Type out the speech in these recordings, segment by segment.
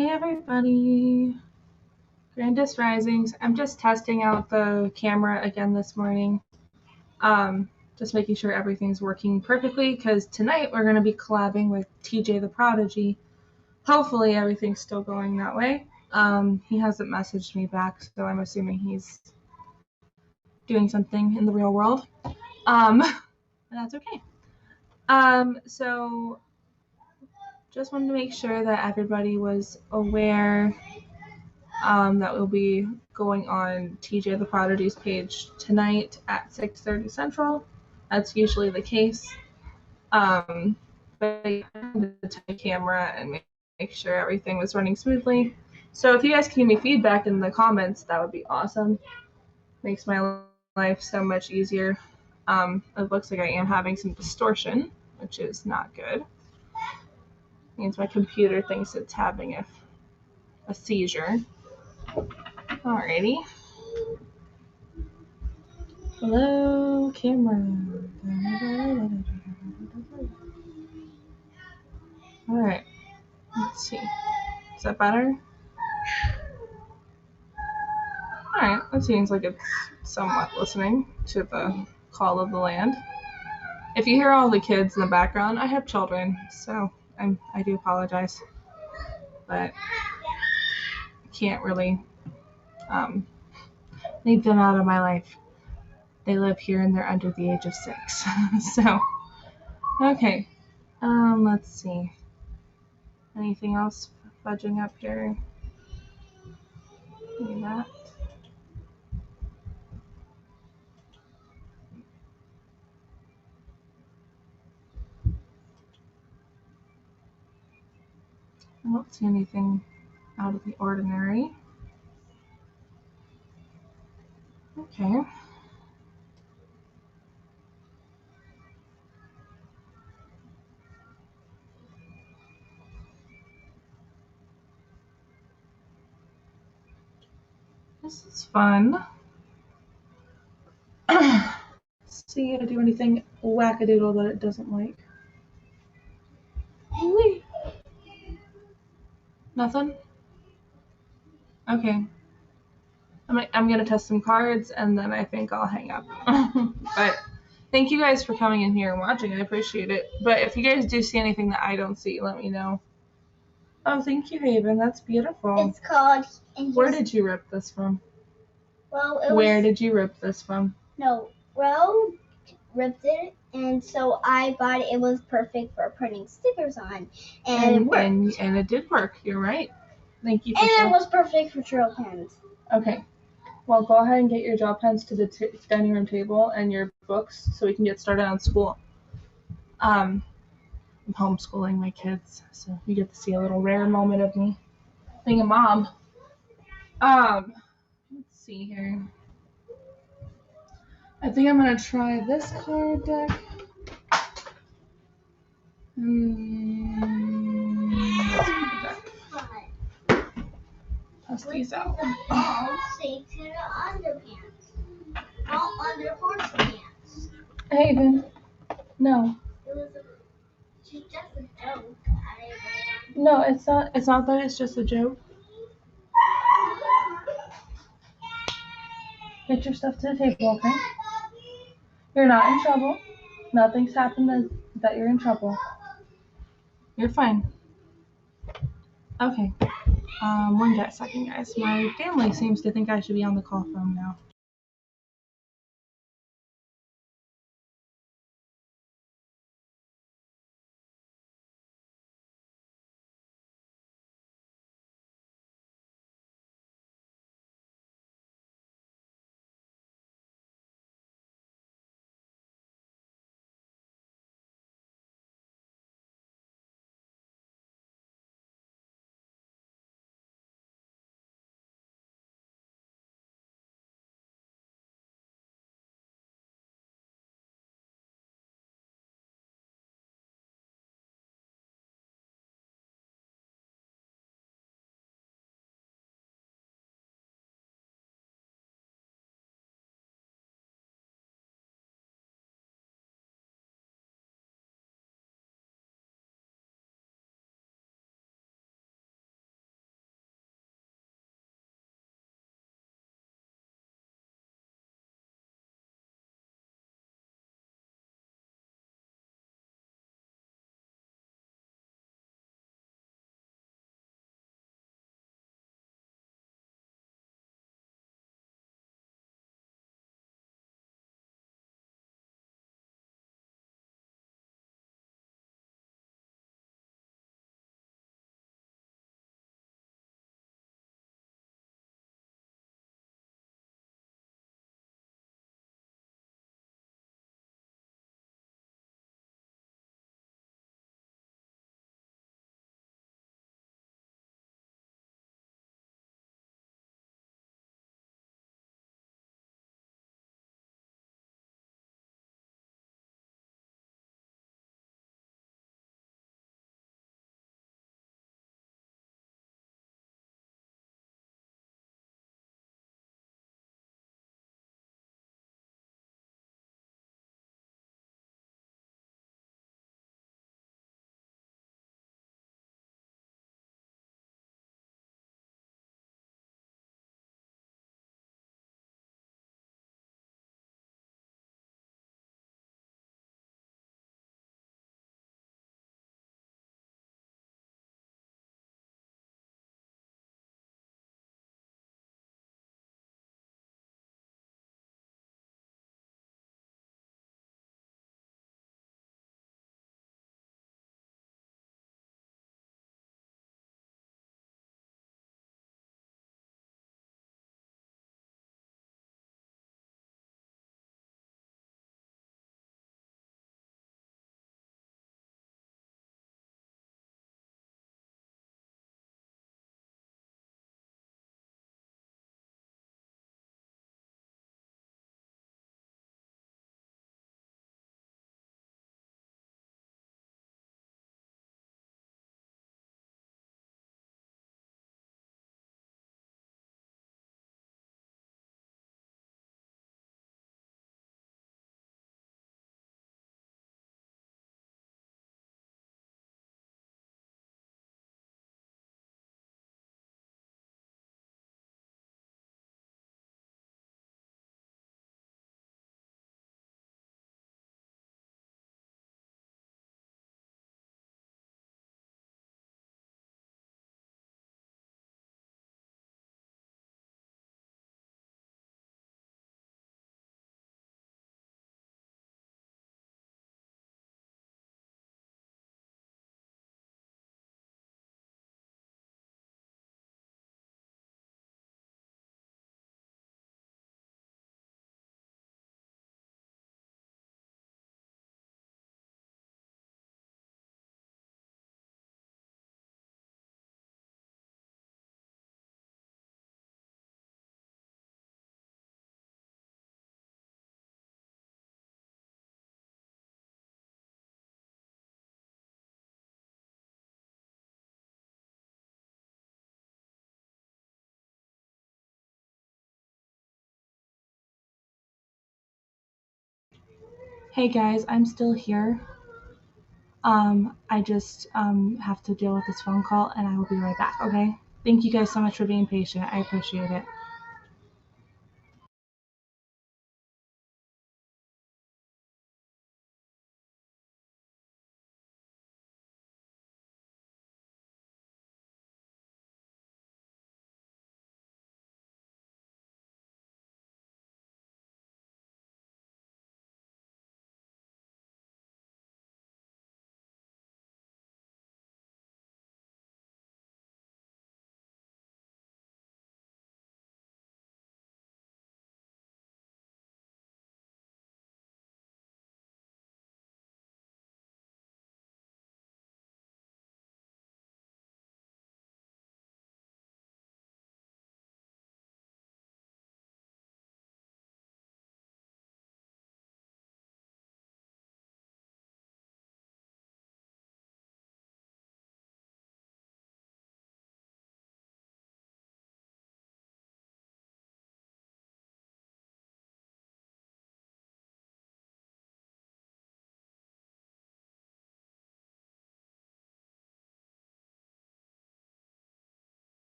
Hey everybody, Grandest Risings. I'm just testing out the camera again this morning. Just making sure everything's working perfectly because tonight we're going to be collabing with TJ the Prodigy. Hopefully everything's still going that way. He hasn't messaged me back, so I'm assuming he's doing something in the real world. And that's okay. So just wanted to make sure that everybody was aware that we'll be going on TJ the Prodigy's page tonight at 6:30 Central. That's usually the case. But I had to turn the camera and make sure everything was running smoothly. So if you guys can give me feedback in the comments, that would be awesome. Makes my life so much easier. It looks like I am having some distortion, which is not good. Means my computer thinks it's having a seizure. Alrighty. Hello, camera. Alright, let's see. Is that better? Alright, that seems like it's somewhat listening to the call of the land. If you hear all the kids in the background, I have children, so I do apologize. But I can't really leave them out of my life. They live here and they're under the age of 6. So, okay. Let's see. Anything else fudging up here? Maybe that. I don't see anything out of the ordinary. Okay. This is fun. See if I do anything wackadoodle that it doesn't like. Whee! Nothing? Okay. I'm gonna test some cards and then I think I'll hang up. But thank you guys for coming in here and watching. I appreciate it. But if you guys do see anything that I don't see, let me know. Oh, thank you, Haven. That's beautiful. It's called. Where did you rip this from? Well, Where did you rip this from? No, Ro ripped it, and so I thought it was perfect for putting stickers on, and it worked. And it did work. You're right. Thank you. And it was perfect for trail pens. Okay. Well, go ahead and get your gel pens to the dining room table and your books so we can get started on school. I'm homeschooling my kids, so you get to see a little rare moment of me being a mom. Let's see here. I think I'm gonna try this card deck. Test these out. Say to the underpants. All under horse pants. Haven. No. It was just a joke. No, it's not. It's not that. It's just a joke. Get your stuff to the table, okay? You're not in trouble. Nothing's happened that you're in trouble. You're fine. Okay. One second, guys. My family seems to think I should be on the call phone now. Hey guys, I'm still here. I just have to deal with this phone call and I will be right back, okay? Thank you guys so much for being patient. I appreciate it.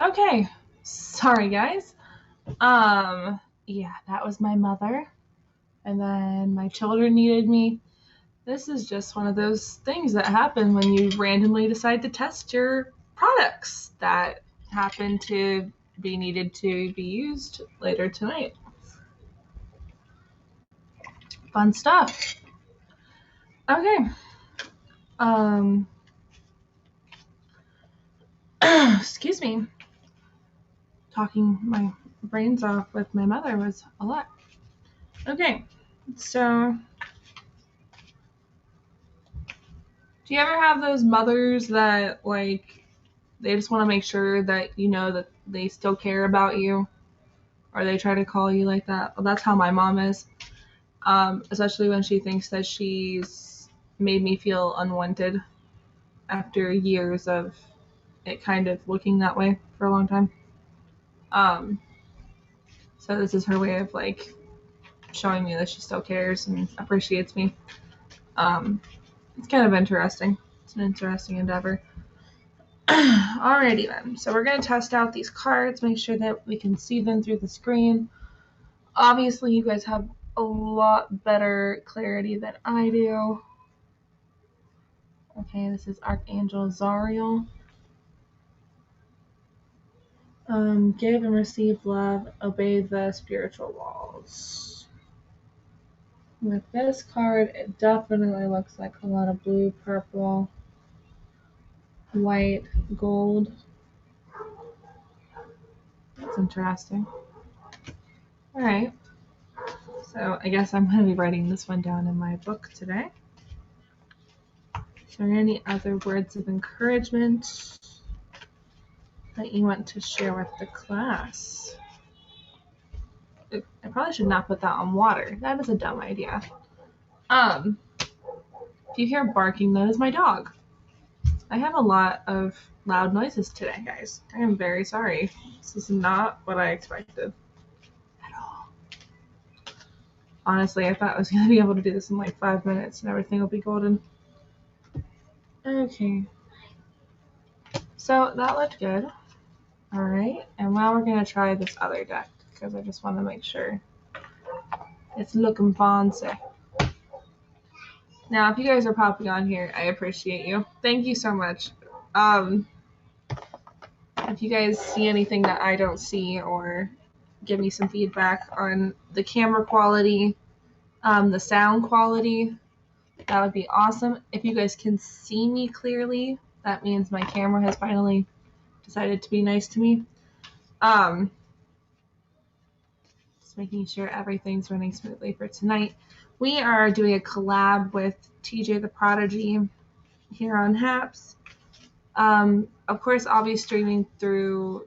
Okay, sorry guys. Yeah, that was my mother. And then my children needed me. This is just one of those things that happen when you randomly decide to test your products that happen to be needed to be used later tonight. Fun stuff. Okay. Excuse me. Talking my brains off with my mother was a lot. Okay. So, do you ever have those mothers that like they just want to make sure that you know that they still care about you, or they try to call you like that? Well, that's how my mom is. Especially when she thinks that she's made me feel unwanted after years of it kind of looking that way for a long time. Um, so this is her way of like showing me that she still cares and appreciates me. It's kind of interesting. It's an interesting endeavor. Alrighty then. So we're going to test out these cards, make sure that we can see them through the screen. Obviously, you guys have a lot better clarity than I do. Okay, this is Archangel Zariel. Give and receive love, obey the spiritual laws. With this card, it definitely looks like a lot of blue, purple, white, gold. That's interesting. Alright, so I guess I'm going to be writing this one down in my book today. Is there any other words of encouragement that you want to share with the class? I probably should not put that on water. That is a dumb idea. If you hear barking, that is my dog. I have a lot of loud noises today, guys. I am very sorry. This is not what I expected at all. Honestly, I thought I was going to be able to do this in like 5 minutes and everything will be golden. Okay. So that looked good. Alright, and now we're going to try this other deck because I just want to make sure it's looking fancy. Now, if you guys are popping on here, I appreciate you. Thank you so much. If you guys see anything that I don't see or give me some feedback on the camera quality, the sound quality, that would be awesome. If you guys can see me clearly, that means my camera has finally decided to be nice to me. Just making sure everything's running smoothly for tonight. We are doing a collab with TJ the Prodigy here on Haps. Of course, I'll be streaming through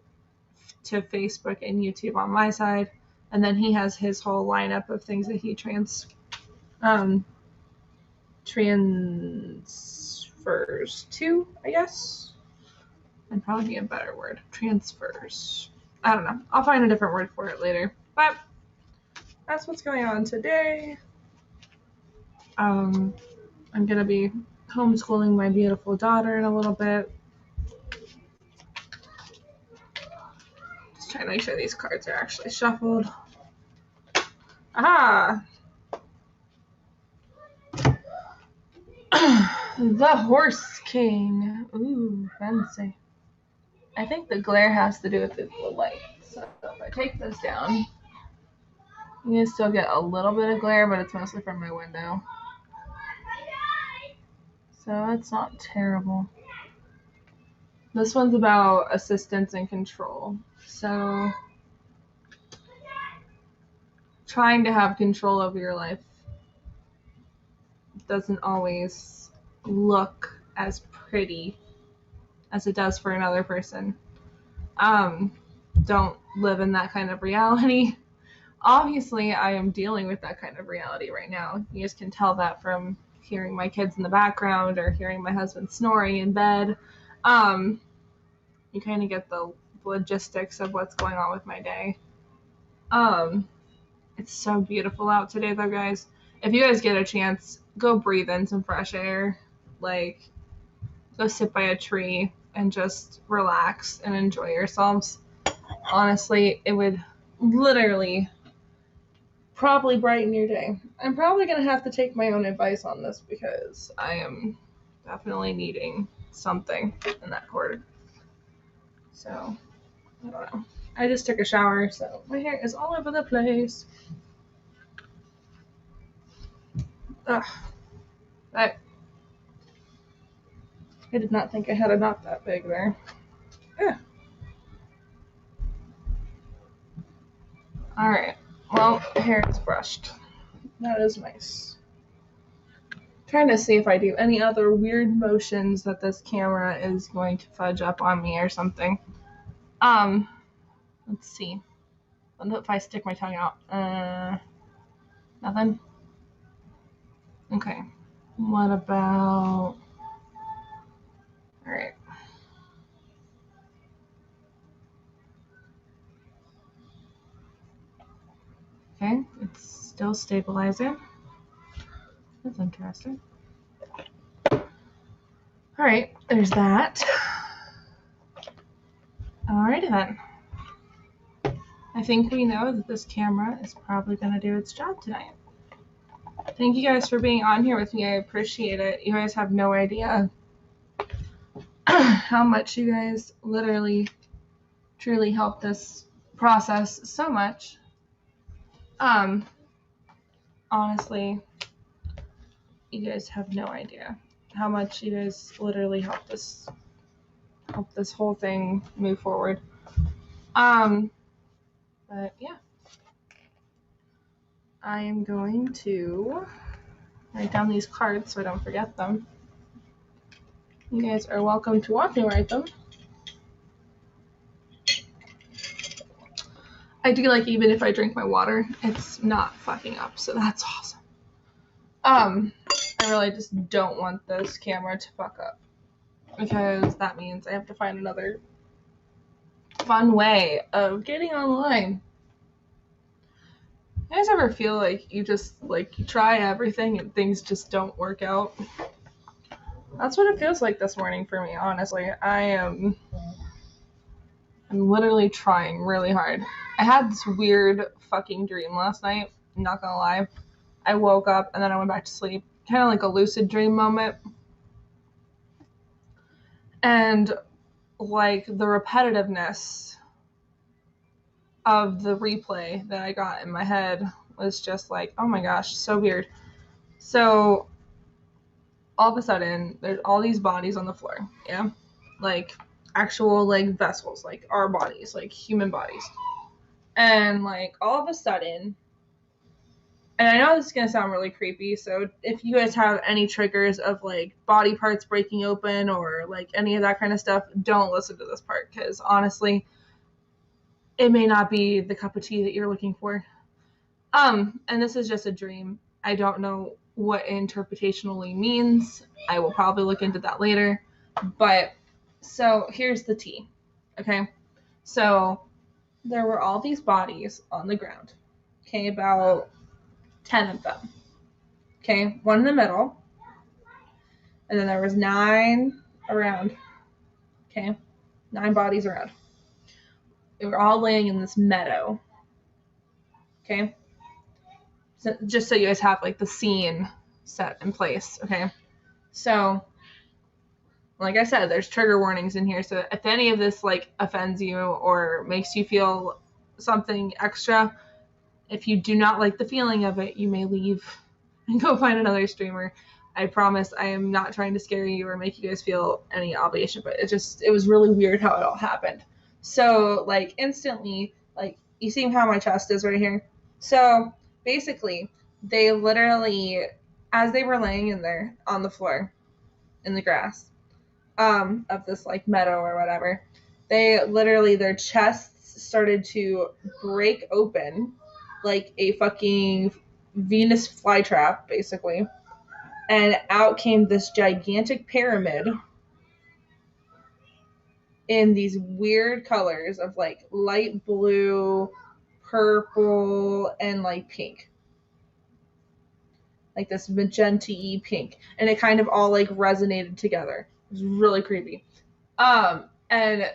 to Facebook and YouTube on my side, and then he has his whole lineup of things that he transfers to, I guess. That'd probably be a better word. Transfers. I don't know. I'll find a different word for it later. But that's what's going on today. I'm going to be homeschooling my beautiful daughter in a little bit. Just trying to make sure these cards are actually shuffled. Aha! The Horse King. Ooh, fancy. I think the glare has to do with the light. So if I take this down, you can still get a little bit of glare, but it's mostly from my window. So it's not terrible. This one's about assistance and control. So trying to have control over your life doesn't always look as pretty as it does for another person. Don't live in that kind of reality. Obviously, I am dealing with that kind of reality right now. You guys can tell that from hearing my kids in the background or hearing my husband snoring in bed. You kind of get the logistics of what's going on with my day. It's so beautiful out today, though, guys. If you guys get a chance, go breathe in some fresh air. Like, go sit by a tree. and just relax and enjoy yourselves. Honestly, it would literally probably brighten your day. I'm probably going to have to take my own advice on this because I am definitely needing something in that quarter. So, I don't know. I just took a shower, so my hair is all over the place. Ugh. I did not think I had a knot that big there. Yeah. Alright. Well, hair is brushed. That is nice. Trying to see if I do any other weird motions that this camera is going to fudge up on me or something. Let's see. What if I stick my tongue out? Nothing? Okay. What about... Alright. Okay, it's still stabilizing. That's interesting. Alright, there's that. Alrighty then. I think we know that this camera is probably going to do its job tonight. Thank you guys for being on here with me. I appreciate it. You guys have no idea how much you guys literally, truly helped this process so much. Honestly, you guys have no idea how much you guys literally help this whole thing move forward. But yeah, I am going to write down these cards so I don't forget them. You guys are welcome to watch me write them. I do like even if I drink my water, it's not fucking up, so that's awesome. I really just don't want this camera to fuck up because that means I have to find another fun way of getting online. You guys ever feel like you just you try everything and things just don't work out? That's what it feels like this morning for me, honestly. I'm literally trying really hard. I had this weird fucking dream last night, I'm not gonna lie. I woke up and then I went back to sleep. Kind of like a lucid dream moment. And like the repetitiveness of the replay that I got in my head was just like, oh my gosh, so weird. So all of a sudden, there's all these bodies on the floor, yeah? Like actual like vessels, like our bodies, like human bodies. And like all of a sudden, and I know this is going to sound really creepy, so if you guys have any triggers of like body parts breaking open or like any of that kind of stuff, don't listen to this part because honestly, it may not be the cup of tea that you're looking for. And this is just a dream. I don't know what interpretationally means. I will probably look into that later. But so here's the tea. Okay. So there were all these bodies on the ground. Okay, about 10 of them. Okay, one in the middle. And then there was 9 around. Okay, 9 bodies around. They were all laying in this meadow. Okay. So just so you guys have like the scene set in place. Okay. So like I said, there's trigger warnings in here. So if any of this like offends you or makes you feel something extra, if you do not like the feeling of it, you may leave and go find another streamer. I promise I am not trying to scare you or make you guys feel any obligation, but it was really weird how it all happened. So like instantly, like you see how my chest is right here? So basically they literally, as they were laying in there on the floor in the grass of this like meadow or whatever, they literally, their chests started to break open like a fucking Venus flytrap, basically. And out came this gigantic pyramid in these weird colors of like light blue, purple, and like pink. Like this magenta-y pink. And it kind of all like resonated together. It was really creepy. And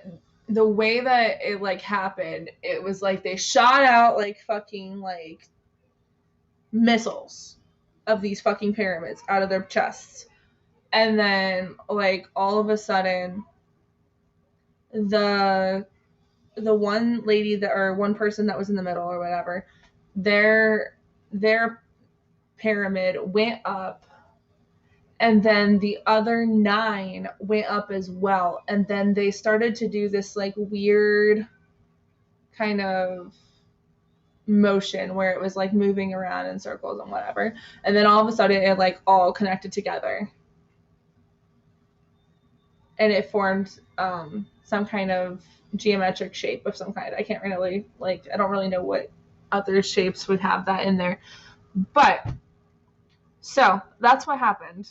the way that it like happened, it was like they shot out like fucking like missiles of these fucking pyramids out of their chests. And then like all of a sudden the one lady that or one person that was in the middle or whatever, their pyramid went up, and then the other 9 went up as well, and then they started to do this like weird kind of motion where it was like moving around in circles and whatever, and then all of a sudden it like all connected together and it formed some kind of geometric shape of some kind. I can't really like, I don't really know what other shapes would have that in there, but so that's what happened.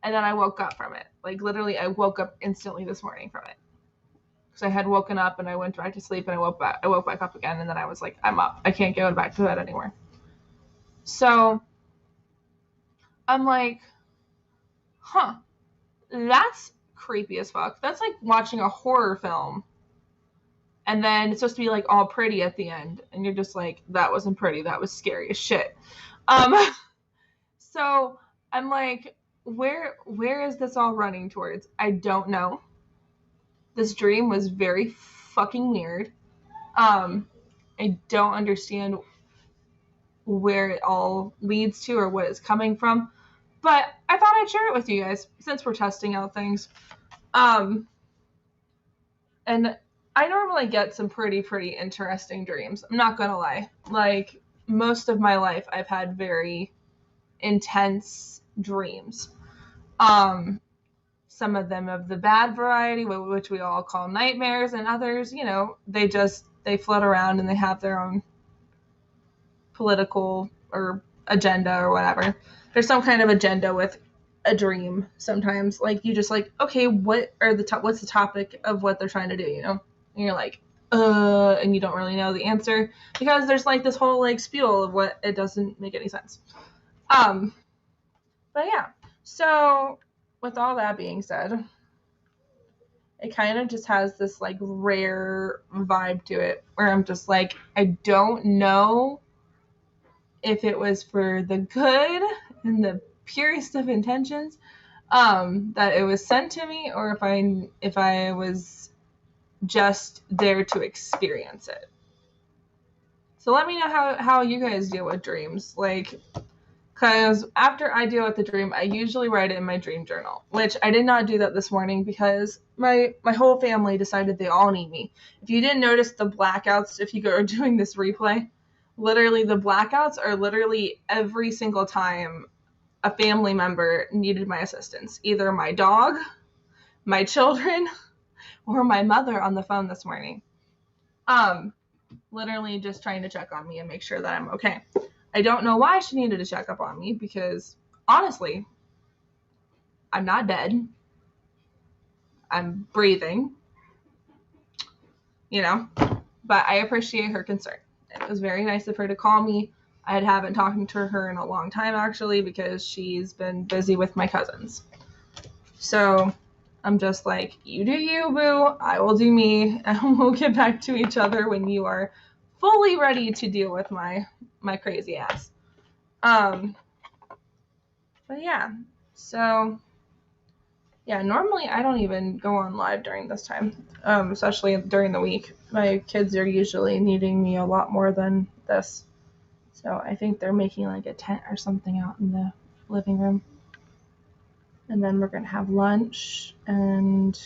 And then I woke up from it. Like literally I woke up instantly this morning from it. Because I had woken up and I went back to sleep and I woke back up again, and then I was like, I'm up. I can't go back to bed anymore. So I'm like, huh, that's creepy as fuck. That's like watching a horror film. And then it's supposed to be like all pretty at the end. And you're just like, that wasn't pretty. That was scary as shit. So I'm like, where is this all running towards? I don't know. This dream was very fucking weird. I don't understand where it all leads to or what it's coming from. But I thought I'd share it with you guys since we're testing out things. And I normally get some pretty interesting dreams. I'm not gonna lie. Like most of my life, I've had very intense dreams. Some of them of the bad variety, which we all call nightmares, and others, you know, they float around and they have their own political or agenda or whatever. There's some kind of agenda with a dream sometimes. Like you just like, okay, what's the topic of what they're trying to do, you know? And you're like, and you don't really know the answer because there's like this whole like spiel of what it doesn't make any sense. But yeah, so with all that being said, it kind of just has this like rare vibe to it where I'm just like, I don't know if it was for the good and the purest of intentions that it was sent to me, or if I was just there to experience it. So let me know how you guys deal with dreams. Like, because after I deal with the dream, I usually write it in my dream journal, which I did not do that this morning because my whole family decided they all need me. If you didn't notice the blackouts, if you go doing this replay, literally the blackouts are literally every single time a family member needed my assistance. Either my dog, my children, or my mother on the phone this morning. Literally just trying to check on me and make sure that I'm okay. I don't know why she needed to check up on me because, honestly, I'm not dead. I'm breathing. You know? But I appreciate her concern. It was very nice of her to call me. I haven't talked to her in a long time, actually, because she's been busy with my cousins. So I'm just like, you do you, boo. I will do me. And we'll get back to each other when you are fully ready to deal with my crazy ass. But yeah, so yeah, normally I don't even go on live during this time, especially during the week. My kids are usually needing me a lot more than this. So I think they're making like a tent or something out in the living room. And then we're going to have lunch and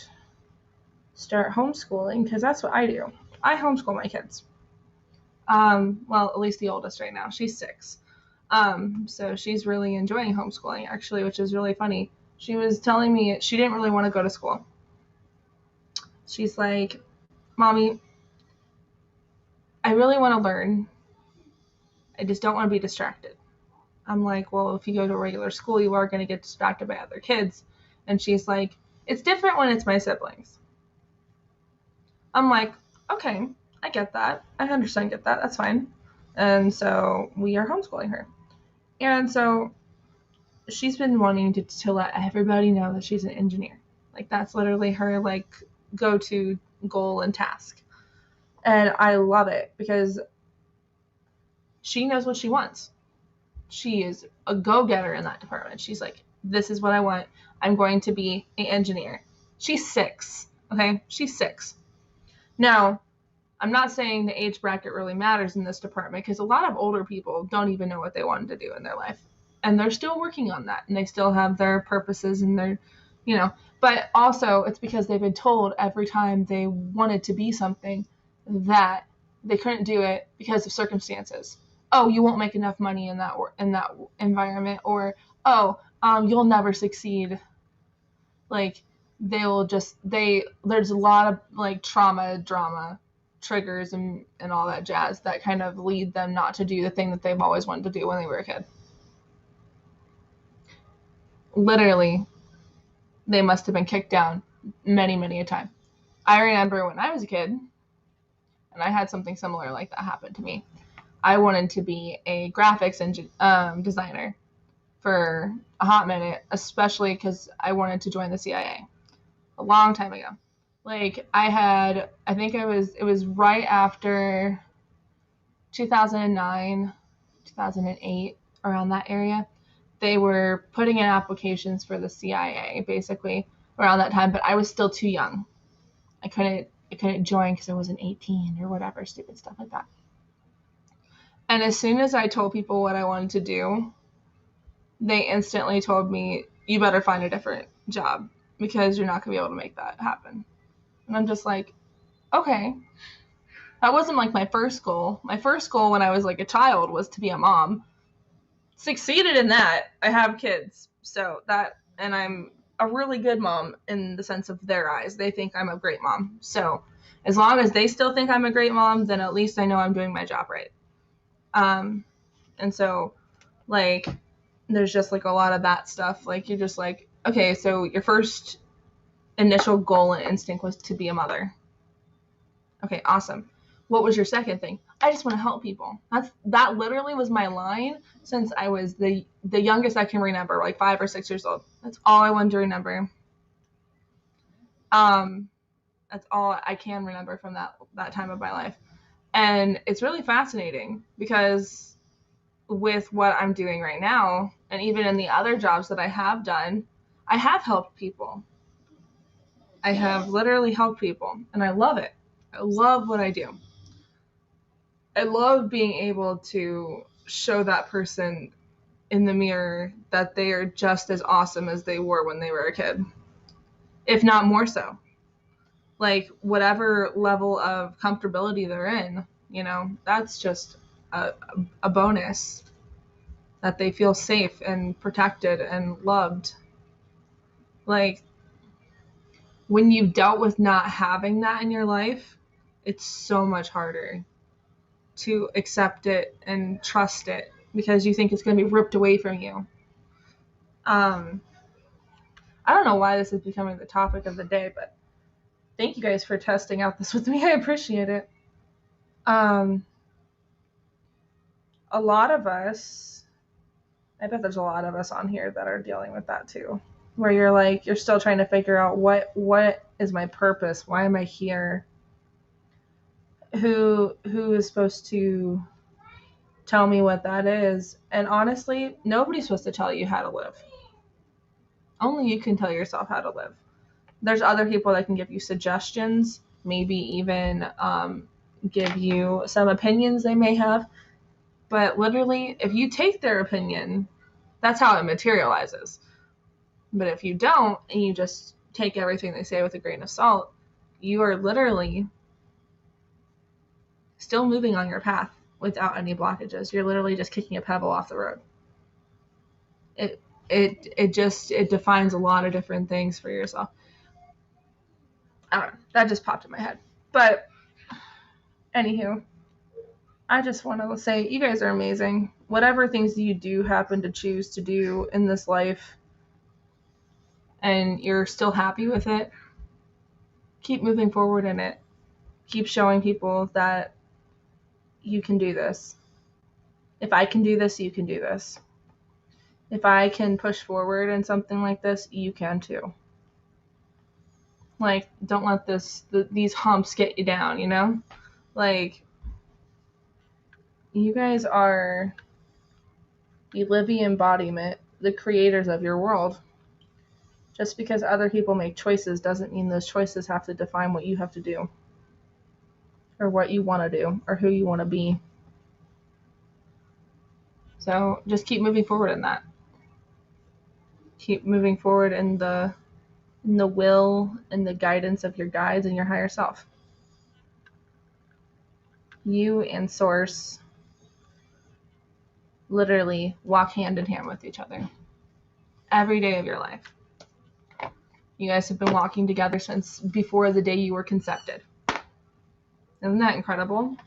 start homeschooling because that's what I do. I homeschool my kids. Well, at least the oldest right now. She's 6. So she's really enjoying homeschooling, actually, which is really funny. She was telling me she didn't really want to go to school. She's like, Mommy, I really want to learn. I just don't want to be distracted. I'm like, well, if you go to regular school, you are going to get distracted by other kids. And she's like, it's different when it's my siblings. I'm like, okay, I get that. I understand, get that. That's fine. And so we are homeschooling her. And so she's been wanting to let everybody know that she's an engineer. Like, that's literally her, like, go-to goal and task. And I love it because she knows what she wants. She is a go-getter in that department. She's like, this is what I want. I'm going to be an engineer. She's 6, okay? She's 6. Now, I'm not saying the age bracket really matters in this department because a lot of older people don't even know what they wanted to do in their life. And they're still working on that, and they still have their purposes and their, but also it's because they've been told every time they wanted to be something that they couldn't do it because of circumstances. Oh, you won't make enough money in that environment, or you'll never succeed. Like, there's a lot of like drama triggers and all that jazz that kind of lead them not to do the thing that they've always wanted to do when they were a kid. Literally, they must have been kicked down many, many a time. I remember when I was a kid, and I had something similar like that happen to me. I wanted to be a graphics designer for a hot minute, especially because I wanted to join the CIA a long time ago. Like, I think it was right after 2009, 2008, around that area. They were putting in applications for the CIA basically around that time, but I was still too young. I couldn't join because I wasn't 18 or whatever, stupid stuff like that. And as soon as I told people what I wanted to do, they instantly told me, you better find a different job because you're not going to be able to make that happen. And I'm just like, okay. That wasn't like my first goal. My first goal when I was like a child was to be a mom. Succeeded in that. I have kids. And I'm a really good mom in the sense of their eyes. They think I'm a great mom. So as long as they still think I'm a great mom, then at least I know I'm doing my job right. And so, like, there's just like a lot of that stuff. Like, you're just like, okay, so your first initial goal and instinct was to be a mother. Okay, awesome. What was your second thing? I just want to help people. That literally was my line since I was the youngest I can remember, like 5 or 6 years old. That's all I wanted to remember. That's all I can remember from that time of my life. And it's really fascinating because with what I'm doing right now, and even in the other jobs that I have done, I have helped people. I have literally helped people, and I love it. I love what I do. I love being able to show that person in the mirror that they are just as awesome as they were when they were a kid, if not more so. Like, whatever level of comfortability they're in, that's just a bonus, that they feel safe and protected and loved. Like, when you've dealt with not having that in your life, it's so much harder to accept it and trust it because you think it's going to be ripped away from you. I don't know why this is becoming the topic of the day, but thank you guys for testing out this with me. I appreciate it. A lot of us, I bet there's a lot of us on here that are dealing with that too, where you're still trying to figure out what is my purpose? Why am I here? Who is supposed to tell me what that is? And honestly, nobody's supposed to tell you how to live. Only you can tell yourself how to live. There's other people that can give you suggestions, maybe even give you some opinions they may have. But literally, if you take their opinion, that's how it materializes. But if you don't, and you just take everything they say with a grain of salt, you are literally still moving on your path without any blockages. You're literally just kicking a pebble off the road. It defines a lot of different things for yourself. I don't know. That just popped in my head. But anywho, I just want to say you guys are amazing. Whatever things you do happen to choose to do in this life and you're still happy with it, keep moving forward in it. Keep showing people that you can do this. If I can do this, you can do this. If I can push forward in something like this, you can too. Like, don't let these humps get you down, you know? Like, you guys are the living embodiment, the creators of your world. Just because other people make choices doesn't mean those choices have to define what you have to do, or what you want to do, or who you want to be. So just keep moving forward in that. Keep moving forward in the will and the guidance of your guides and your higher self. You and Source literally walk hand in hand with each other every day of your life. You guys have been walking together since before the day you were conceived. Isn't that incredible?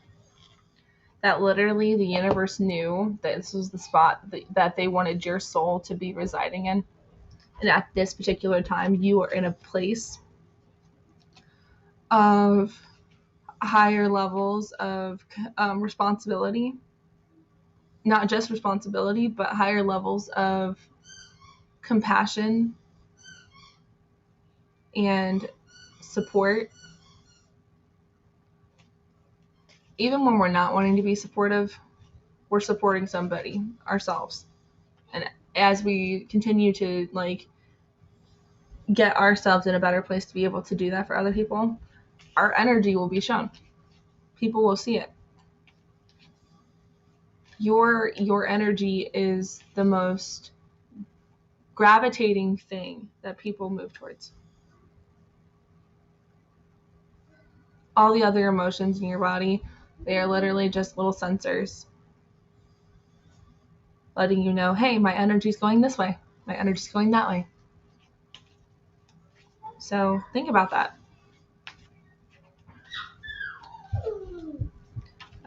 That literally the universe knew that this was the spot that they wanted your soul to be residing in. And at this particular time, you are in a place of higher levels of responsibility. Not just responsibility, but higher levels of compassion and support. Even when we're not wanting to be supportive, we're supporting somebody, ourselves. And as we continue to like get ourselves in a better place to be able to do that for other people, our energy will be shown. People will see it. Your energy is the most gravitating thing that people move towards. All the other emotions in your body, they are literally just little sensors letting you know, hey, my energy's going this way. My energy's going that way. So think about that.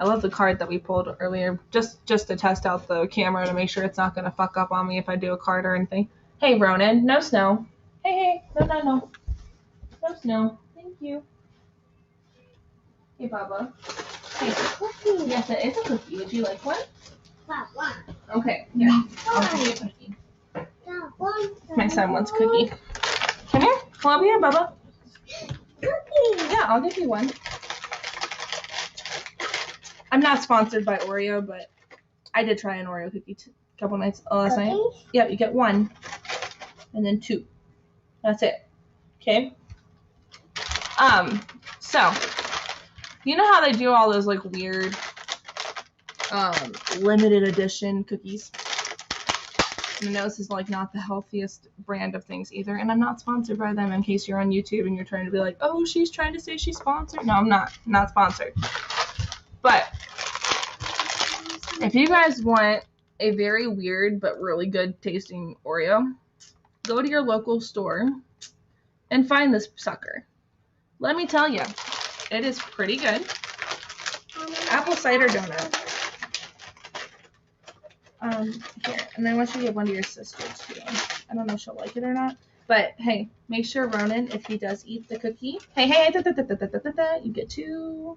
I love the card that we pulled earlier, just to test out the camera to make sure it's not going to fuck up on me if I do a card or anything. Hey, Ronan, no snow. Hey, no. No snow. Thank you. Hey, Baba. Hey, cookie. Yes, it is a cookie. Would you like one? One. Okay, here. I'll give you a cookie. My son wants a cookie. Come here. Come over here, Bubba. Cookie. Yeah, I'll give you one. I'm not sponsored by Oreo, but I did try an Oreo cookie a couple nights last night. Yeah, you get one and then two. That's it. Okay. So you know how they do all those like weird limited edition cookies? And I know this is like not the healthiest brand of things either, and I'm not sponsored by them in case you're on YouTube and you're trying to be like, oh, she's trying to say she's sponsored. No, I'm not sponsored. But if you guys want a very weird but really good tasting Oreo, go to your local store and find this sucker. Let me tell you, it is pretty good. Apple cider donut. Here, and then I want you to give one to your sister too. I don't know if she'll like it or not, but hey, make sure Ronan, if he does eat the cookie, hey, you get two,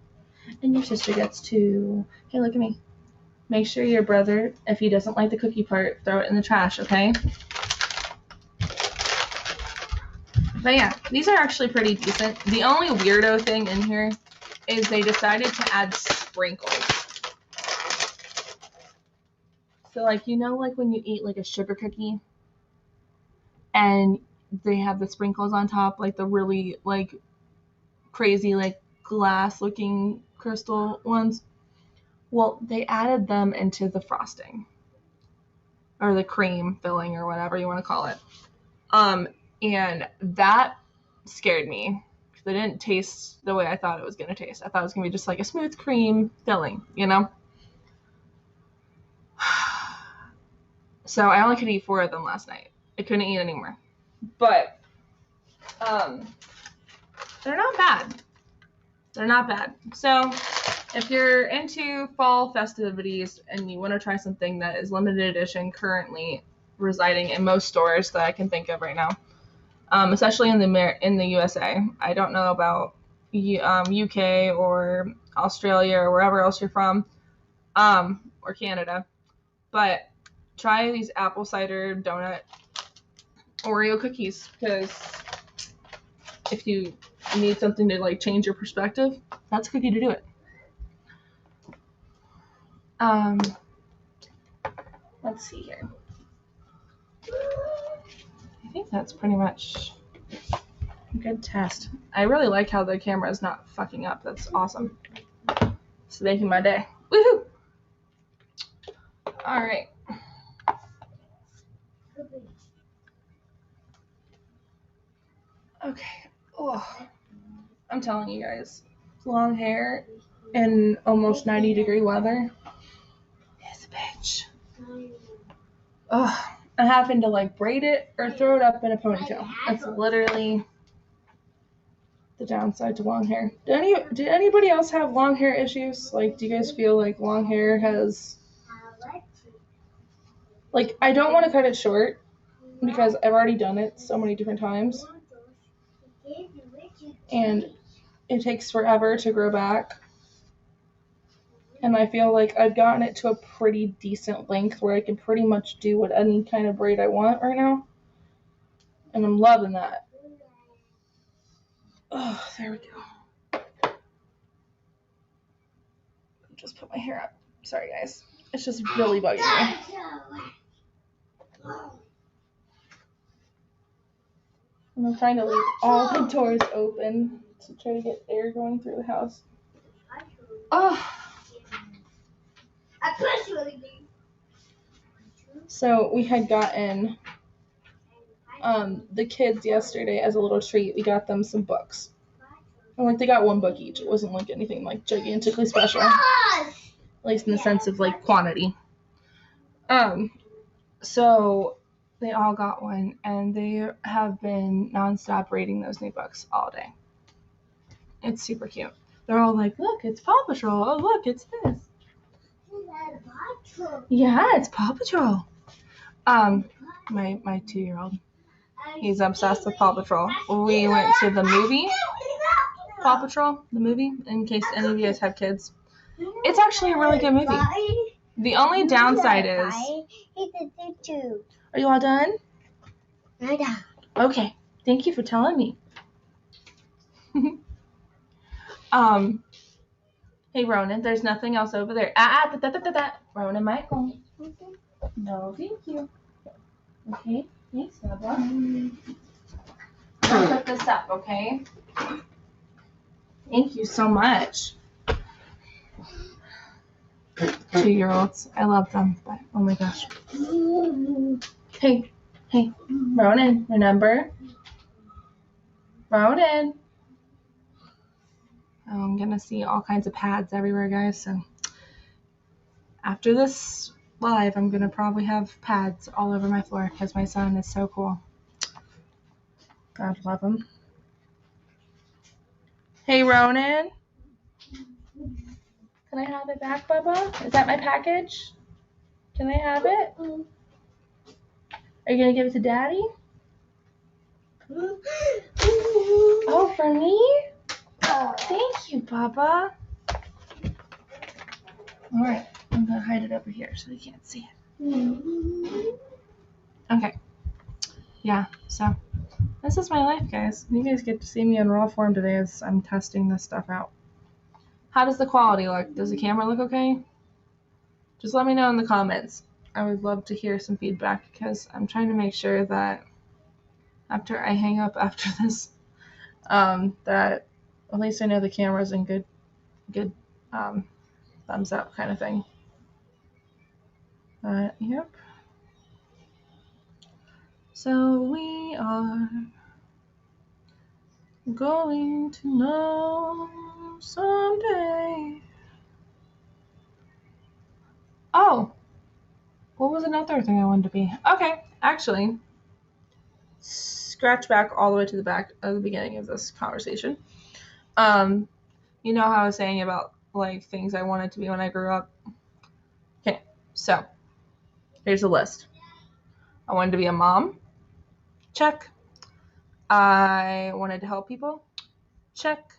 and your sister gets two. Hey, look at me. Make sure your brother, if he doesn't like the cookie part, throw it in the trash, okay? But yeah, these are actually pretty decent. The only weirdo thing in here is they decided to add sprinkles. So like, you know, like when you eat like a sugar cookie and they have the sprinkles on top, like the really like crazy like glass looking crystal ones. Well, they added them into the frosting or the cream filling or whatever you want to call it. And that scared me because it didn't taste the way I thought it was going to taste. I thought it was going to be just like a smooth cream filling, you know? So I only could eat 4 of them last night. I couldn't eat anymore. But they're not bad. They're not bad. So if you're into fall festivities and you want to try something that is limited edition currently residing in most stores that I can think of right now, especially in the USA. I don't know about UK or Australia or wherever else you're from, or Canada, but try these apple cider donut Oreo cookies because if you need something to like change your perspective, that's a cookie to do it. Let's see here. I think that's pretty much a good test. I really like how the camera is not fucking up. That's awesome. It's making my day. Woohoo! All right. Okay. Oh, I'm telling you guys, long hair in almost 90-degree weather is a bitch. Oh, I'm having to like braid it or throw it up in a ponytail. That's literally the downside to long hair. Did anybody else have long hair issues? Like, do you guys feel like long hair has... Like, I don't want to cut it short because I've already done it so many different times. And it takes forever to grow back. And I feel like I've gotten it to a pretty decent length where I can pretty much do what any kind of braid I want right now. And I'm loving that. Oh, there we go. Just put my hair up. Sorry, guys. It's just really bugging me. And I'm trying to leave all the doors open to try to get air going through the house. Oh. So we had gotten the kids yesterday as a little treat. We got them some books. And like they got one book each. It wasn't like anything like gigantically special. At least in the sense of like quantity. So they all got one, and they have been nonstop reading those new books all day. It's super cute. They're all like, look, it's Paw Patrol. Oh, look, it's this. Yeah, it's Paw Patrol. My 2-year-old, he's obsessed with Paw Patrol. We went to the movie, Paw Patrol, the movie, in case any of you guys have kids. It's actually a really good movie. The only downside is... Are you all done? Okay. Thank you for telling me. Hey, Ronan, there's nothing else over there. Ronan Michael. No, thank you. Okay. Thanks, Bubba. I'll put this up, okay? Thank you so much. 2-year-olds. I love them, but oh my gosh. Hey, Ronan, remember? Ronan. Oh, I'm gonna see all kinds of pads everywhere, guys, so after this live, I'm gonna probably have pads all over my floor because my son is so cool. God love him. Hey, Ronan. Can I have it back, Bubba? Is that my package? Can I have it? Are you gonna give it to Daddy? Oh, for me? Thank you, Bubba. All right, I'm gonna hide it over here so you can't see it. Okay. Yeah, so this is my life, guys. You guys get to see me in raw form today as I'm testing this stuff out. How does the quality look? Does the camera look okay? Just let me know in the comments. I would love to hear some feedback because I'm trying to make sure that after I hang up after this, that at least I know the camera's in good thumbs up kind of thing. Yep. So we are going to know someday. Oh, what was another thing I wanted to be? Okay, actually, scratch back all the way to the back of the beginning of this conversation. You know how I was saying about like things I wanted to be when I grew up? Okay, so here's a list. I wanted to be a mom. Check. I wanted to help people. Check.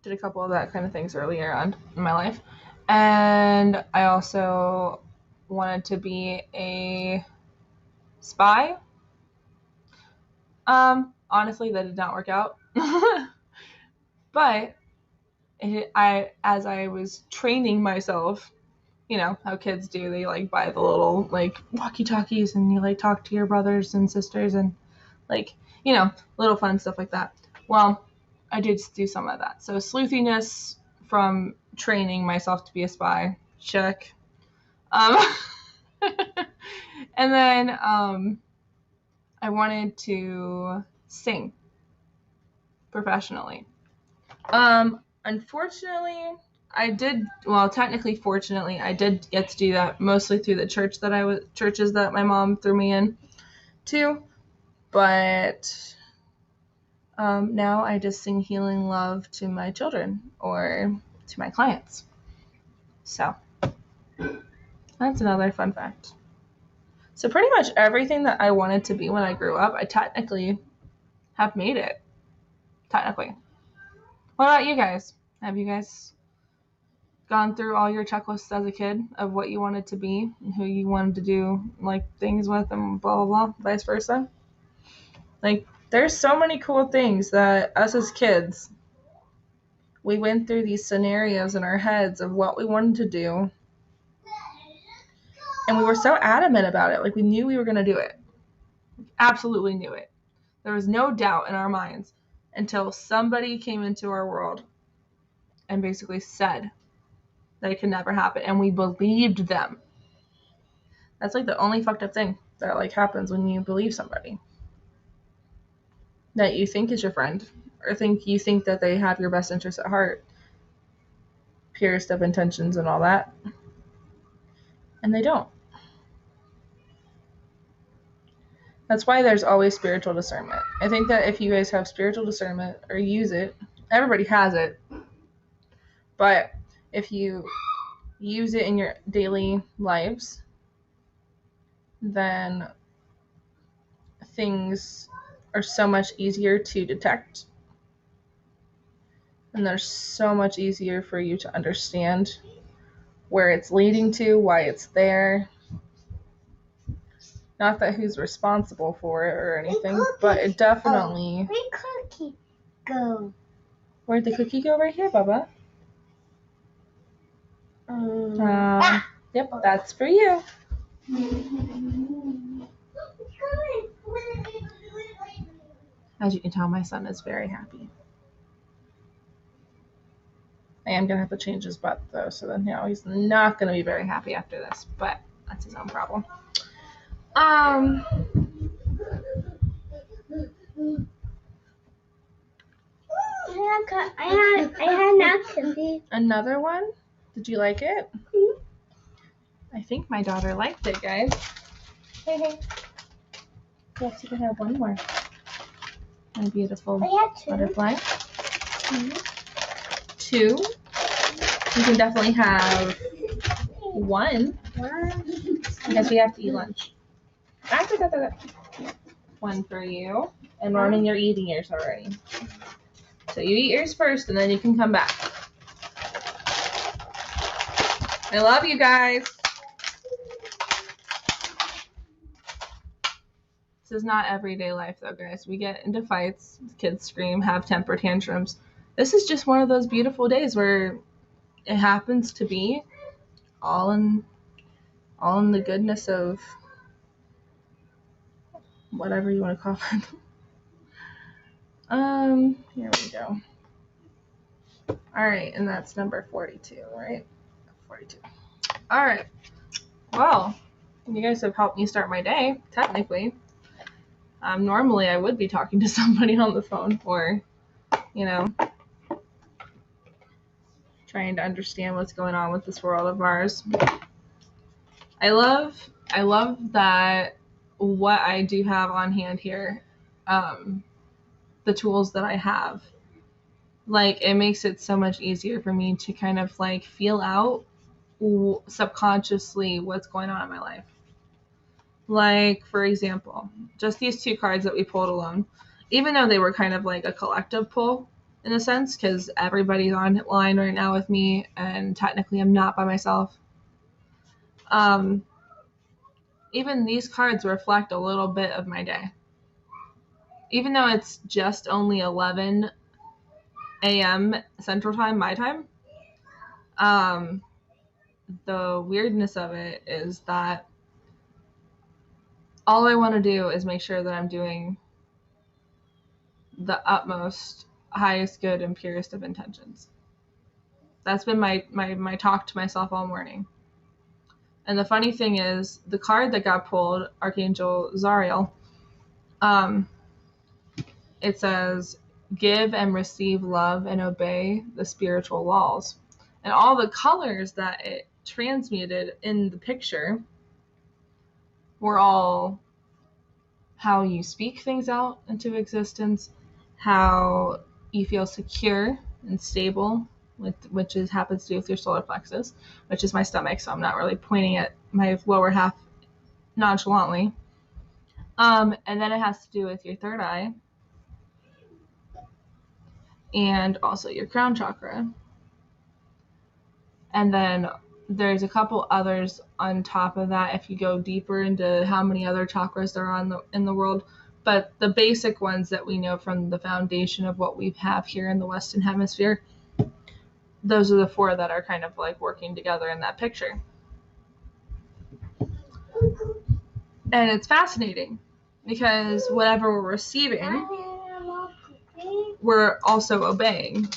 Did a couple of that kind of things earlier on in my life. And I also wanted to be a spy. Honestly, that did not work out. But as I was training myself, you know how kids do, they like buy the little like walkie-talkies and you like talk to your brothers and sisters and like, you know, little fun stuff like that. Well, I did do some of that. So sleuthiness from training myself to be a spy, check. Um, and then I wanted to sing professionally. Unfortunately, technically, fortunately, I did get to do that mostly through the churches that my mom threw me in to. But now I just sing healing love to my children or to my clients. So that's another fun fact. So pretty much everything that I wanted to be when I grew up, I technically have made it. Technically. What about you guys? Have you guys gone through all your checklists as a kid of what you wanted to be and who you wanted to do like things with and blah blah blah, vice versa? Like there's so many cool things that us as kids, we went through these scenarios in our heads of what we wanted to do, and we were so adamant about it. Like we knew we were going to do it. Absolutely knew it. There was no doubt in our minds until somebody came into our world and basically said that it could never happen, and we believed them. That's like the only fucked up thing that like happens when you believe somebody that you think is your friend, or you think that they have your best interest at heart, purest of intentions and all that, and they don't. That's why there's always spiritual discernment. I think that if you guys have spiritual discernment or use it, everybody has it, but if you use it in your daily lives, then things are so much easier to detect, and they're so much easier for you to understand where it's leading to, why it's there. Not that who's responsible for it or anything, but it definitely... Where'd cookie go? Where'd the cookie go? Right here, Bubba. Yep, that's for you. As you can tell, my son is very happy. I am going to have to change his butt, though, so then now he's not going to be very happy after this, but that's his own problem. I had an cookie. Another one? Did you like it? Mm-hmm. I think my daughter liked it, guys. Hey. Yes, you can have one more. My beautiful butterfly. Mm-hmm. 2. You can definitely have 1. Because we have to eat lunch. 1 for you. And Norman, you're eating yours already. So you eat yours first, and then you can come back. I love you guys. This is not everyday life, though, guys. We get into fights. Kids scream, have temper tantrums. This is just one of those beautiful days where it happens to be all in the goodness of whatever you want to call it. Here we go. All right, and that's number 42, right? 42. All right. Well, you guys have helped me start my day, technically. Normally I would be talking to somebody on the phone or, trying to understand what's going on with this world of ours. I love that what I do have on hand here, the tools that I have, like it makes it so much easier for me to kind of like feel out subconsciously what's going on in my life. Like, for example, just these 2 cards that we pulled alone, even though they were kind of like a collective pull in a sense, because everybody's online right now with me, and technically I'm not by myself. Even these cards reflect a little bit of my day. even though it's just only 11 a.m. Central Time, my time, the weirdness of it is that all I want to do is make sure that I'm doing the utmost, highest good and purest of intentions. That's been my talk to myself all morning. And the funny thing is, the card that got pulled, Archangel Zariel, it says, give and receive love and obey the spiritual laws. And all the colors that it transmuted in the picture were all how you speak things out into existence, how you feel secure and stable, which happens to do with your solar plexus, which is my stomach, so I'm not really pointing at my lower half nonchalantly. And then it has to do with your third eye and also your crown chakra. And then there's a couple others on top of that if you go deeper into how many other chakras there are in the world. But the basic ones that we know from the foundation of what we have here in the Western Hemisphere, those are the four that are kind of like working together in that picture. And it's fascinating because whatever we're receiving, we're also obeying.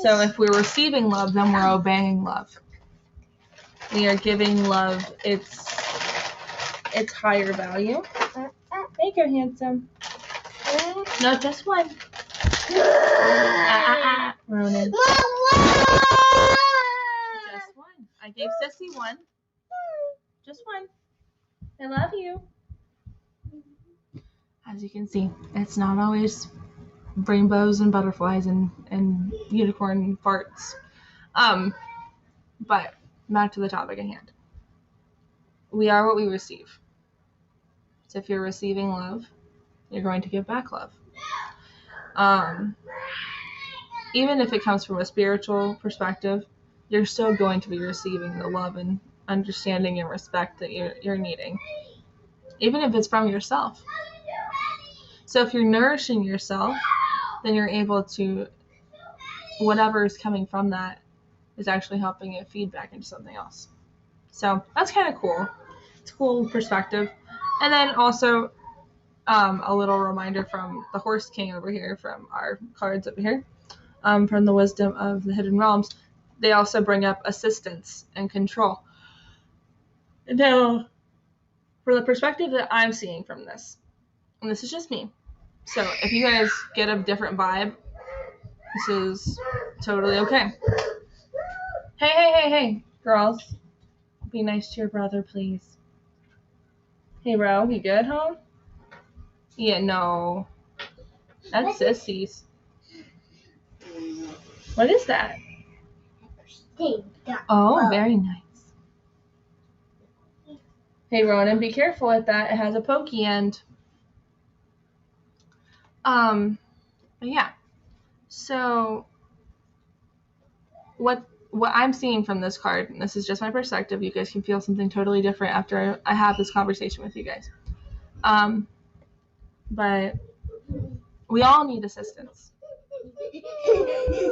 So if we're receiving love, then we're obeying love. We are giving love its higher value. There you go, handsome. No, just one. Ronan. Just one. I gave Sissy one. Just one. I love you. As you can see, it's not always rainbows and butterflies and unicorn farts. But back to the topic at hand. We are what we receive. So if you're receiving love, you're going to give back love. Even if it comes from a spiritual perspective, you're still going to be receiving the love and understanding and respect that you're needing, even if it's from yourself. So if you're nourishing yourself, then you're able to, whatever is coming from that is actually helping it feed back into something else. So that's kind of cool. It's a cool perspective. And then also a little reminder from the Horse King over here, from our cards over here, from the Wisdom of the Hidden Realms. They also bring up assistance and control. Now, from the perspective that I'm seeing from this, and this is just me, so if you guys get a different vibe, this is totally okay. Hey, girls. Be nice to your brother, please. Hey, Ro, you good, huh? Yeah, no. That's Sissy's. What is that? Oh, very nice. Hey, Ronan, be careful with that. It has a pokey end. But yeah. So what I'm seeing from this card, and this is just my perspective, you guys can feel something totally different after I have this conversation with you guys. But we all need assistance.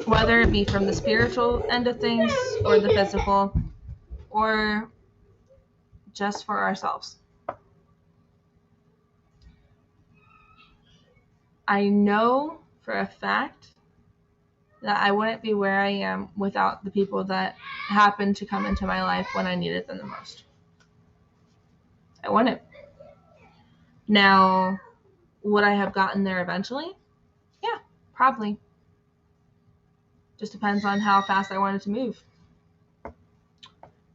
Whether it be from the spiritual end of things or the physical, or just for ourselves. I know for a fact that I wouldn't be where I am without the people that happened to come into my life when I needed them the most. I wouldn't. Now, would I have gotten there eventually? Yeah, probably. Just depends on how fast I wanted to move.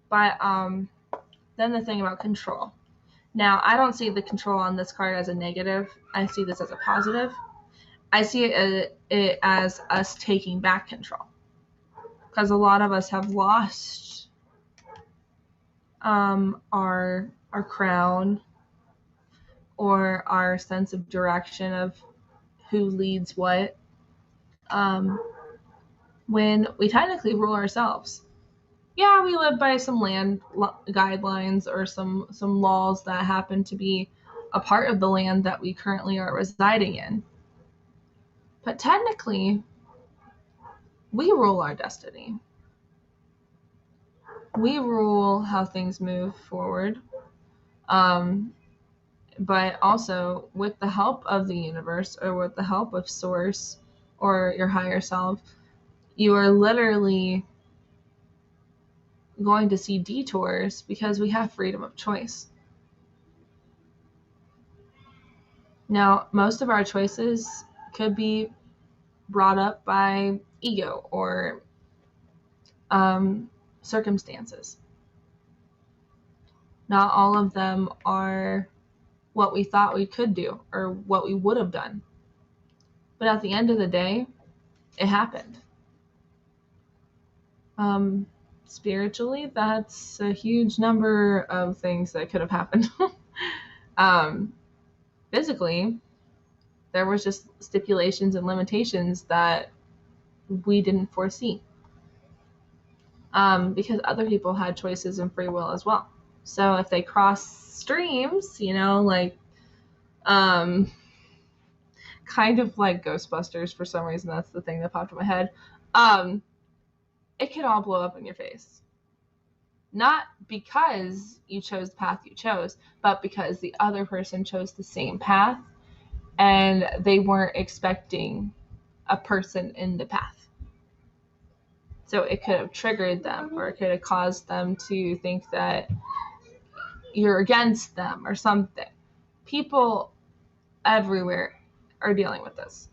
But then the thing about control. Now, I don't see the control on this card as a negative. I see this as a positive. I see it as us taking back control. Because a lot of us have lost our crown or our sense of direction of who leads what when we technically rule ourselves. Yeah, we live by some land guidelines or some laws that happen to be a part of the land that we currently are residing in. But technically, we rule our destiny. We rule how things move forward. But also with the help of the universe or with the help of source or your higher self, you are literally going to see detours because we have freedom of choice. Now, most of our choices could be brought up by ego or circumstances. Not all of them are what we thought we could do or what we would have done. But at the end of the day, it happened. Spiritually, that's a huge number of things that could have happened. Physically, there was just stipulations and limitations that we didn't foresee. Because other people had choices and free will as well. So if they cross streams, kind of like Ghostbusters, for some reason, that's the thing that popped in my head. It could all blow up in your face. Not because you chose the path you chose, but because the other person chose the same path and they weren't expecting a person in the path. So it could have triggered them, or it could have caused them to think that you're against them or something. People everywhere are dealing with this.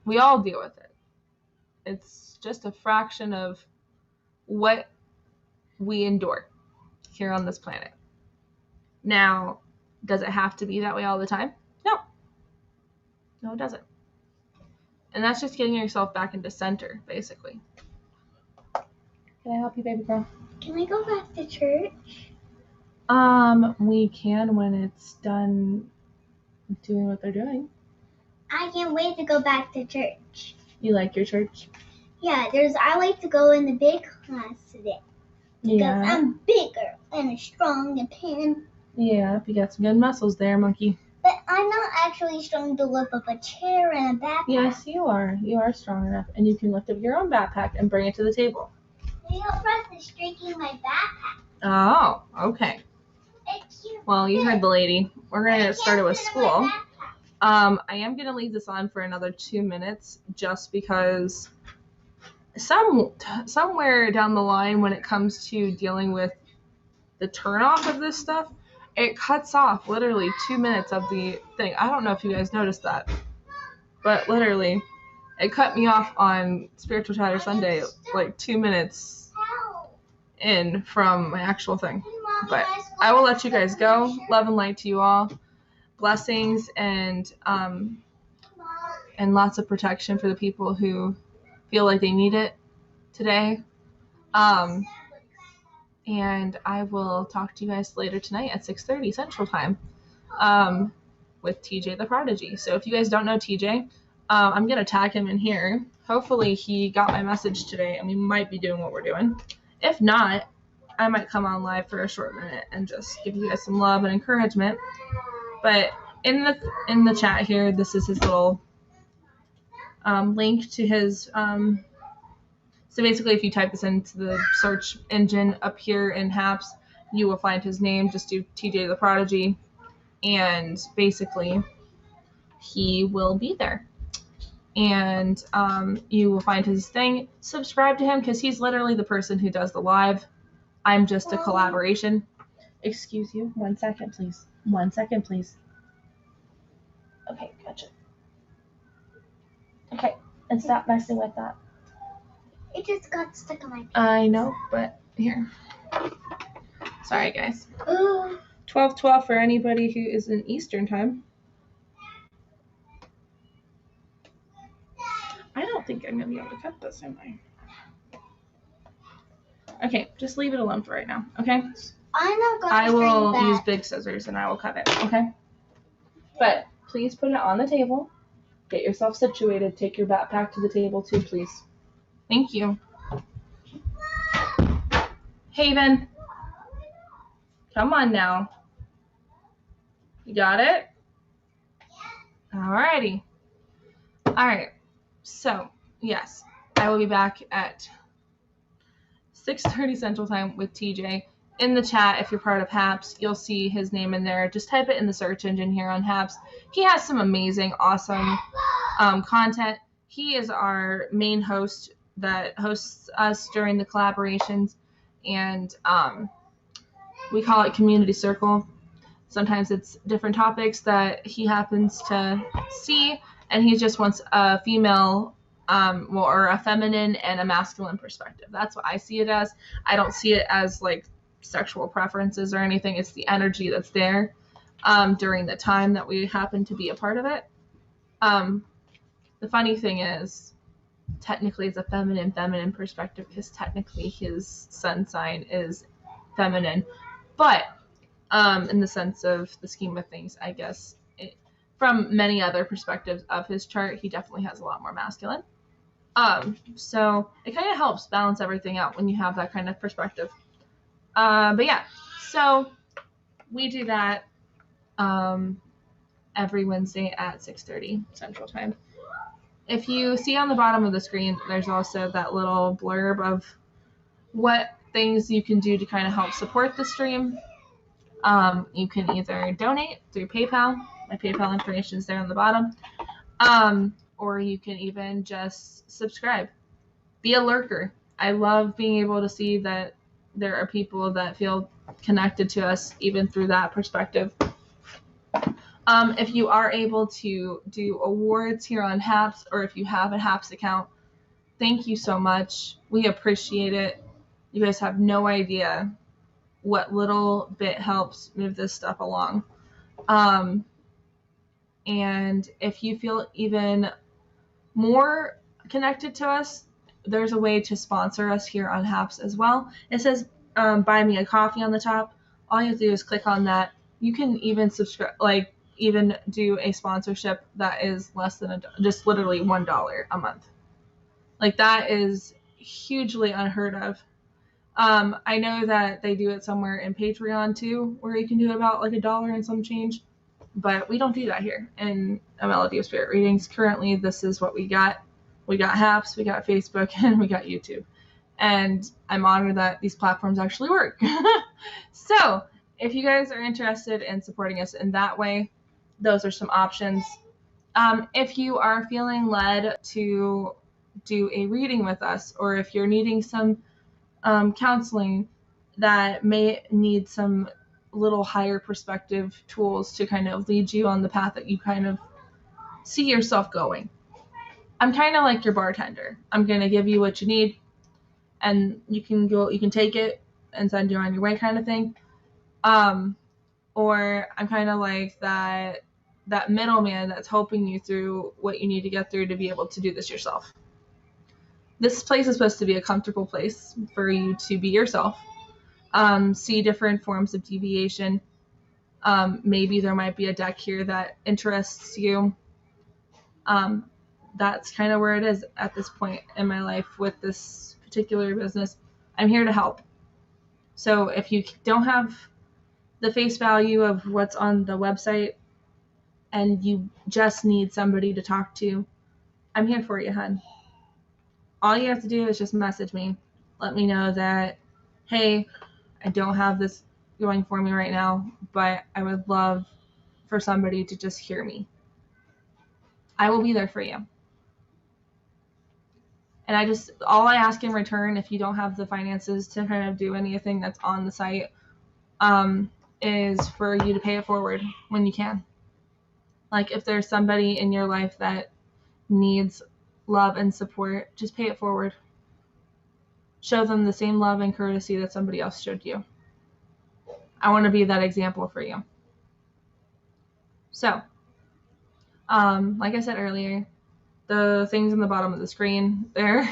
We all deal with it. It's just a fraction of what we endure here on this planet. Now, does it have to be that way all the time? No, it doesn't. And that's just getting yourself back into center, basically. Can I help you, baby girl? Can I go back to church? We can when it's done doing what they're doing. I can't wait to go back to church. You like your church? Yeah, I like to go in the big class today. Because I'm bigger and strong and pan. Yeah, you got some good muscles there, monkey. But I'm not actually strong to lift up a chair and a backpack. Yes, you are. You are strong enough. And you can lift up your own backpack and bring it to the table. They don't press the streaking my backpack. Oh, okay. Well, you heard the lady. We're going to get started with school. I am going to leave this on for another 2 minutes just because somewhere down the line when it comes to dealing with the turnoff of this stuff, it cuts off literally 2 minutes of the thing. I don't know if you guys noticed that, but literally it cut me off on Spiritual Chatter Sunday like 2 minutes in from my actual thing. But I will let you guys go. Love and light to you all. Blessings and lots of protection for the people who feel like they need it today. And I will talk to you guys later tonight at 6:30 Central Time with TJ the Prodigy. So if you guys don't know TJ, I'm going to tag him in here. Hopefully he got my message today and we might be doing what we're doing. If not, I might come on live for a short minute and just give you guys some love and encouragement. But in the chat here, this is his little link to his so basically if you type this into the search engine up here in HAPS, you will find his name. Just do TJ the Prodigy and basically he will be there. And you will find his thing. Subscribe to him because he's literally the person who does the live. I'm just a collaboration. Excuse you. 1 second, please. 1 second, please. Okay, gotcha. Okay, and stop messing with that. It just got stuck on my face. I know, but here. Sorry, guys. Ooh. 12:12 for anybody who is in Eastern time. I don't think I'm going to be able to cut this, am I? Okay, just leave it alone for right now, okay? I'm not going to I will use big scissors and I will cut it, okay? But please put it on the table. Get yourself situated. Take your backpack to the table too, please. Thank you. Haven. Come on now. You got it? Alrighty. Alright. So, yes, I will be back at 6:30 Central Time with TJ. In the chat, if you're part of HAPS, you'll see his name in there. Just type it in the search engine here on HAPS. He has some amazing, awesome content. He is our main host that hosts us during the collaborations, and we call it Community Circle. Sometimes it's different topics that he happens to see, and he just wants a female or a feminine and a masculine perspective. That's what I see it as. I don't see it as like sexual preferences or anything. It's the energy that's there during the time that we happen to be a part of it. The funny thing is, technically it's a feminine perspective because technically his sun sign is feminine, but in the sense of the scheme of things, I guess from many other perspectives of his chart, he definitely has a lot more masculine. So it kind of helps balance everything out when you have that kind of perspective. But yeah, so we do that every Wednesday at 6:30 Central Time. If you see on the bottom of the screen, there's also that little blurb of what things you can do to kind of help support the stream. You can either donate through PayPal. My PayPal information is there on the bottom. Or you can even just subscribe. Be a lurker. I love being able to see that there are people that feel connected to us even through that perspective. If you are able to do awards here on HAPS, or if you have a HAPS account, thank you so much. We appreciate it. You guys have no idea what little bit helps move this stuff along. And if you feel even more connected to us, there's a way to sponsor us here on HAPS as well. It says buy me a coffee on the top. All you have to do is click on that. You can even subscribe, like even do a sponsorship that is less than just literally $1 a month. Like that is hugely unheard of. I know that they do it somewhere in Patreon too, where you can do about like $1 and some change, but we don't do that here in A Melody of Spirit Readings. Currently, this is what we got. We got HAPS, we got Facebook, and we got YouTube. And I'm honored that these platforms actually work. So, if you guys are interested in supporting us in that way, those are some options. If you are feeling led to do a reading with us, or if you're needing some counseling that may need some little higher perspective tools to kind of lead you on the path that you kind of see yourself going, I'm kind of like your bartender. I'm going to give you what you need, and you can take it and send you on your way kind of thing. Or I'm kind of like that middleman that's helping you through what you need to get through to be able to do this yourself. This place is supposed to be a comfortable place for you to be yourself. See different forms of deviation. Maybe there might be a deck here that interests you. That's kind of where it is at this point in my life with this particular business. I'm here to help. So if you don't have the face value of what's on the website and you just need somebody to talk to, I'm here for you, hun. All you have to do is just message me. Let me know that, hey, I don't have this going for me right now, but I would love for somebody to just hear me. I will be there for you. And all I ask in return, if you don't have the finances to kind of do anything that's on the site, is for you to pay it forward when you can. Like if there's somebody in your life that needs love and support, just pay it forward. Show them the same love and courtesy that somebody else showed you. I want to be that example for you. So, like I said earlier, the things on the bottom of the screen there,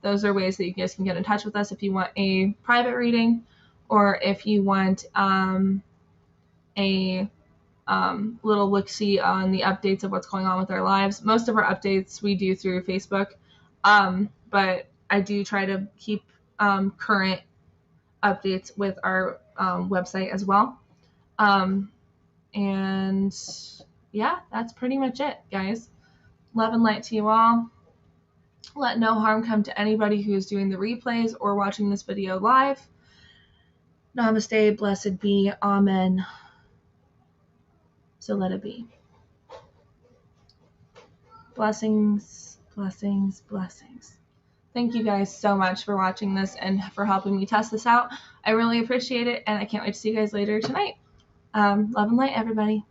those are ways that you guys can get in touch with us if you want a private reading, or if you want a little look-see on the updates of what's going on with our lives. Most of our updates we do through Facebook, but I do try to keep current updates with our website as well. And yeah, that's pretty much it, guys. Love and light to you all. Let no harm come to anybody who is doing the replays or watching this video live. Namaste, blessed be, amen. So let it be. Blessings, blessings, blessings. Thank you guys so much for watching this and for helping me test this out. I really appreciate it, and I can't wait to see you guys later tonight. Love and light, everybody.